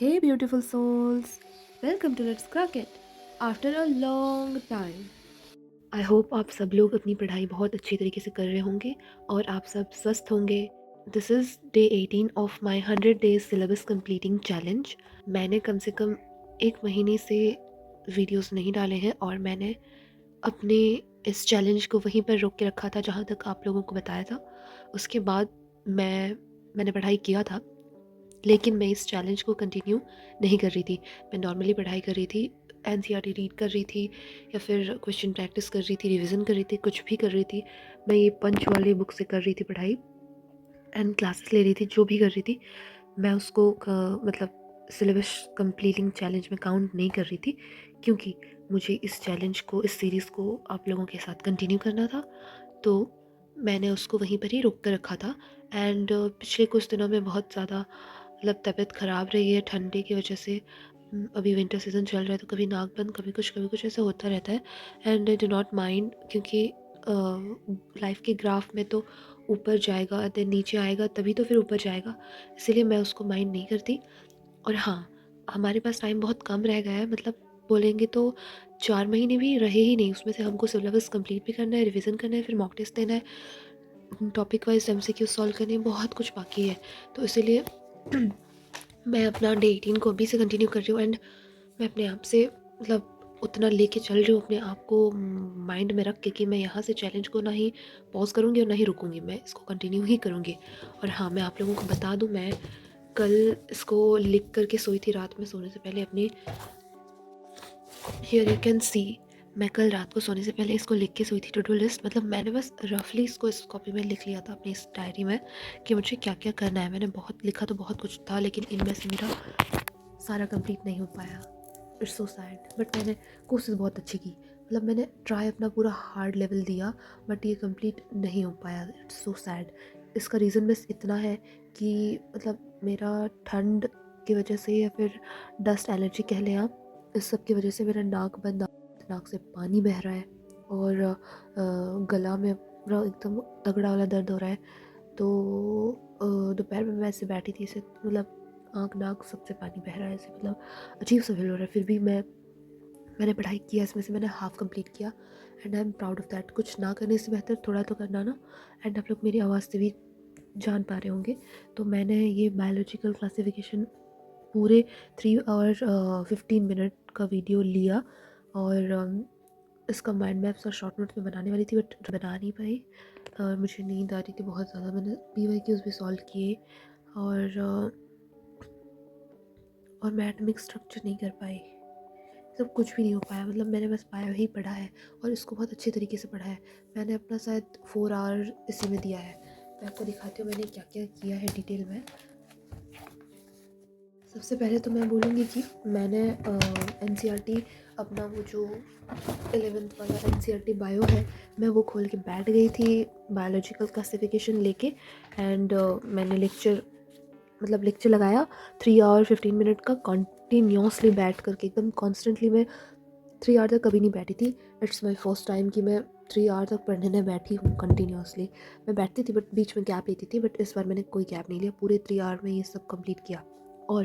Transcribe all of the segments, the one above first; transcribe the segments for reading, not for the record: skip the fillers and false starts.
Hey beautiful souls, welcome to Let's Crack It after a long time. I hope आप सब लोग अपनी पढ़ाई बहुत अच्छी तरीके से कर रहे होंगे और आप सब स्वस्थ होंगे। This is day 18 of my 100 days syllabus completing challenge. मैंने कम से कम 1 महीने से वीडियोस नहीं डाले हैं और मैंने अपने इस चैलेंज को वहीं पर रोक के रखा था जहाँ तक आप लोगों को बताया था। उसके बाद मैंने पढ़ाई किया था, लेकिन मैं इस चैलेंज को कंटिन्यू नहीं कर रही थी। मैं नॉर्मली पढ़ाई कर रही थी, एनसीईआरटी रीड कर रही थी या फिर क्वेश्चन प्रैक्टिस कर रही थी, रिवीजन कर रही थी, कुछ भी कर रही थी। मैं ये पंच वाले बुक से कर रही थी पढ़ाई एंड क्लासेस ले रही थी, जो भी कर रही थी मैं उसको मतलब सिलेबस कंप्लीटिंग चैलेंज में काउंट नहीं कर रही थी, क्योंकि मुझे इस चैलेंज को, इस सीरीज़ को आप लोगों के साथ कंटिन्यू करना था। तो मैंने उसको वहीं पर ही रोक कर रखा था। एंड पिछले कुछ दिनों में बहुत ज़्यादा मतलब तबीयत ख़राब रही है ठंडी की वजह से। अभी विंटर सीज़न चल रहा है तो कभी नाक बंद, कभी कुछ ऐसा होता रहता है। And I do not mind, क्योंकि लाइफ के ग्राफ में तो ऊपर जाएगा देन नीचे आएगा तभी तो फिर ऊपर जाएगा, इसीलिए मैं उसको माइंड नहीं करती। और हाँ, हमारे पास टाइम बहुत कम रह गया है, मतलब बोलेंगे तो 4 महीने भी रहे ही नहीं। उसमें से हमको सिलेबस कंप्लीट भी करना है, रिवीजन करना है, फिर मॉक टेस्ट देना है, टॉपिक वाइज एमसीक्यू सॉल्व करने हैं, बहुत कुछ बाकी है। तो इसीलिए मैं अपना डे 18 को अभी से कंटिन्यू कर रही हूँ। एंड मैं अपने आप से मतलब उतना लेके चल रही हूँ अपने आप को माइंड में रख के कि मैं यहाँ से चैलेंज को ना ही पॉज करूँगी और ना ही रुकूँगी, मैं इसको कंटिन्यू ही करूँगी। और हाँ, मैं आप लोगों को बता दूँ, मैं कल इसको लिख करके सोई थी रात में सोने से पहले अपनी, हियर यू कैन सी, मैं कल रात को सोने से पहले इसको लिख के सोई थी टू डू लिस्ट। मतलब मैंने बस रफली इसको इस कॉपी में लिख लिया था अपनी इस डायरी में कि मुझे क्या क्या करना है। मैंने बहुत लिखा तो बहुत कुछ था, लेकिन इनमें से मेरा सारा कंप्लीट नहीं हो पाया। इट्स सो सैड, बट मैंने कोशिश बहुत अच्छी की, मतलब मैंने ट्राई अपना पूरा हार्ड लेवल दिया, बट ये कंप्लीट नहीं हो पाया। It's so sad. इसका रीज़न बस इतना है कि मतलब मेरा ठंड की वजह से या फिर डस्ट एलर्जी कह लें आप, इस सब की वजह से मेरा नाक बंद, नाक से पानी बह रहा है और गला में पूरा एकदम तगड़ा वाला दर्द हो रहा है। तो दोपहर में मैं ऐसे बैठी थी, ऐसे मतलब आँख नाक सबसे पानी बह रहा है, ऐसे मतलब अजीब सा फील हो रहा है। फिर भी मैंने पढ़ाई किया, इसमें से मैंने हाफ़ कंप्लीट किया and I am proud of that. कुछ ना करने से बेहतर थोड़ा तो करना ना। एंड आप लोग मेरी आवाज़ से भी जान पा रहे होंगे, तो मैंने ये बायोलॉजिकल क्लासिफिकेशन पूरे 3 आवर 15 मिनट का वीडियो लिया और इसका माइंड मैप्स और शॉर्ट नोट्स में बनाने वाली थी, बट बना नहीं पाई। मुझे नींद आ रही थी बहुत ज़्यादा। मैंने पीवाईक्यूज़ भी सॉल्व किए और मैं एटॉमिक स्ट्रक्चर नहीं कर पाई। सब कुछ भी नहीं हो पाया, मतलब मैंने बस बायो ही पढ़ा है और इसको बहुत अच्छे तरीके से पढ़ा है। मैंने अपना शायद 4 आवर इसी में दिया है। मैं आपको दिखाती हूँ मैंने क्या क्या किया है डिटेल में। सबसे पहले तो मैं बोलूँगी कि मैंने एनसीईआरटी अपना वो जो 11th वाला एनसीईआरटी बायो है, मैं वो खोल के बैठ गई थी बायोलॉजिकल क्लासिफिकेशन लेके। एंड मैंने लेक्चर लगाया 3 आवर 15 मिनट का कॉन्टीन्यूसली बैठ करके, एकदम कॉन्स्टेंटली। मैं 3 आवर तक कभी नहीं बैठी थी। इट्स माई फर्स्ट टाइम कि मैं 3 आवर तक पढ़ने में बैठी हूँ कंटिन्यूसली। मैं बैठती थी बट बीच में गैप लेती थी, बट इस बार मैंने कोई गैप नहीं लिया, पूरे 3 आवर में ये सब कंप्लीट किया। और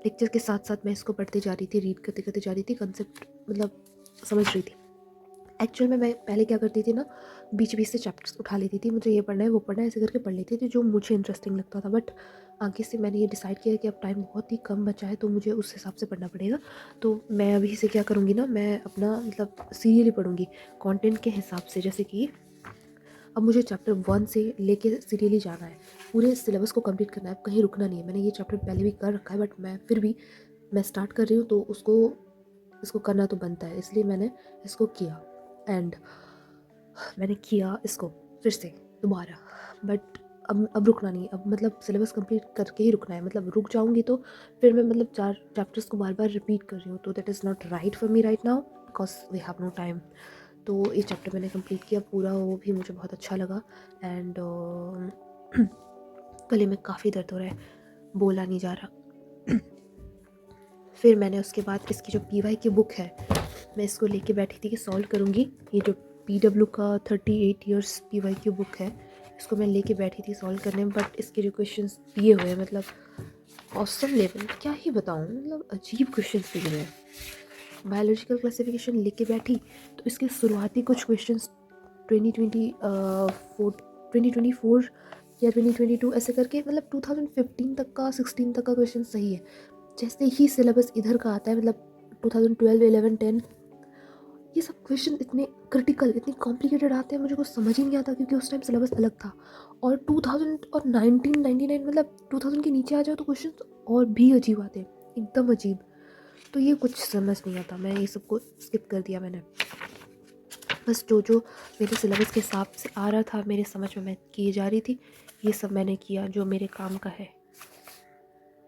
लेक्चर के साथ साथ मैं इसको पढ़ते जा रही थी, रीड करते करते जा रही थी, कंसेप्ट मतलब समझ रही थी। एक्चुअल में मैं पहले क्या करती थी ना, बीच बीच से चैप्टर्स उठा लेती थी, मुझे ये पढ़ना है वो पढ़ना है ऐसे करके पढ़ लेती थी जो मुझे इंटरेस्टिंग लगता था। बट आगे से मैंने ये डिसाइड किया कि अब टाइम बहुत ही कम बचा है तो मुझे उस हिसाब से पढ़ना पड़ेगा। तो मैं अभी से क्या करूँगी ना, मैं अपना मतलब सीरियली पढ़ूँगी कंटेंट के हिसाब से। जैसे कि अब मुझे चैप्टर 1 से लेके सीरियली जाना है, पूरे सिलेबस को कंप्लीट करना है, अब कहीं रुकना नहीं है। मैंने ये चैप्टर पहले भी कर रखा है, बट मैं फिर भी मैं स्टार्ट कर रही हूँ तो इसको करना तो बनता है, इसलिए मैंने इसको किया। एंड मैंने किया इसको फिर से दोबारा, बट अब रुकना नहीं, अब मतलब सिलेबस कंप्लीट करके ही रुकना है। मतलब रुक जाऊंगी तो फिर मैं मतलब 4 चैप्टर्स को बार बार रिपीट कर रही हूँ, तो that is not right for me right now because we have no time. तो ये चैप्टर मैंने कंप्लीट किया पूरा, वो भी मुझे बहुत अच्छा लगा। एंड गले में काफ़ी दर्द हो रहा है, बोला नहीं जा रहा। फिर मैंने उसके बाद इसकी जो पीवाई की बुक है, मैं इसको लेके बैठी थी कि सॉल्व करूँगी। ये जो PW का 38 ईयर्स पीवाई की बुक है, इसको मैं लेके बैठी थी सॉल्व करने में। बट इसके जो क्वेश्चंस दिए हुए हैं, मतलब ऑसम लेवल, क्या ही बताऊँ, मतलब अजीब क्वेश्चन दिख रहे हैं। बायोलॉजिकल क्लासिफिकेशन लिख के बैठी तो इसके शुरुआती कुछ क्वेश्चंस 2024 या 2022 ऐसे करके, मतलब 2015 तक का 16 तक का क्वेश्चन सही है। जैसे ही सिलेबस इधर का आता है, मतलब 2012, 11, 10, ये सब क्वेश्चन इतने क्रिटिकल, इतने कॉम्प्लिकेटेड आते हैं, मुझे कुछ समझ ही नहीं आता, क्योंकि उस टाइम सिलेबस अलग था। और 2019, मतलब 2000 के नीचे आ जाओ तो क्वेश्चन और भी अजीब आते हैं, एकदम अजीब। तो ये कुछ समझ नहीं आता, मैं ये सबको स्किप कर दिया मैंने। बस जो जो मेरे सिलेबस के हिसाब से आ रहा था, मेरे समझ में मैं किए जा रही थी, ये सब मैंने किया जो मेरे काम का है।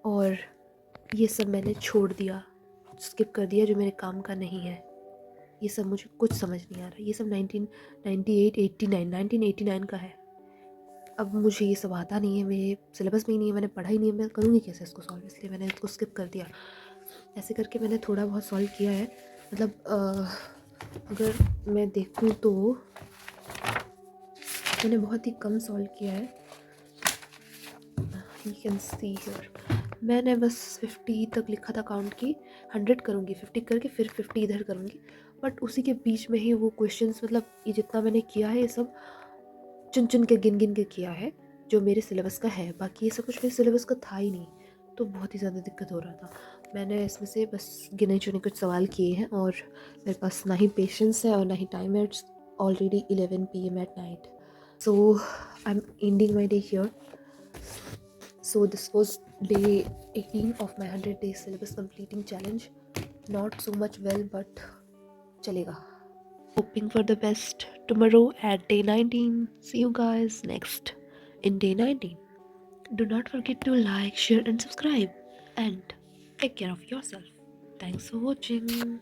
और ये सब मैंने छोड़ दिया, स्किप कर दिया जो मेरे काम का नहीं है। ये सब मुझे कुछ समझ नहीं आ रहा। ये सब 1989 का है। अब मुझे ये सब आता नहीं है, मेरे सिलेबस में ही नहीं है, मैंने पढ़ा ही नहीं है, मैं करूँगी कैसे इसको सॉल्व, इसलिए मैंने इसको स्किप कर दिया। ऐसे करके मैंने थोड़ा बहुत सॉल्व किया है, मतलब अगर मैं देखूँ तो मैंने बहुत ही कम सॉल्व किया है। यू कैन सी हियर, मैंने बस 50 तक लिखा था काउंट की, 100 करूँगी, 50 करके फिर 50 इधर करूँगी। बट उसी के बीच में ही वो क्वेश्चंस, मतलब ये जितना मैंने किया है ये सब चुन चुन के गिन गिन के किया है जो मेरे सिलेबस का है। बाकी ये सब कुछ मेरे सिलेबस का था ही नहीं, तो बहुत ही ज़्यादा दिक्कत हो रहा था। मैंने इसमें से बस गिने चुने कुछ सवाल किए हैं, और मेरे पास ना ही पेशेंस है और ना ही टाइम है। It's already 11 PM at night, so I am ending my day here. So this was day 18 of my 100-day syllabus completing challenge. Not so much well, but chalega. Hoping for the best tomorrow at day 19. See you guys next in day 19. Do not forget to like, share and subscribe. And take care of yourself. Thanks for watching.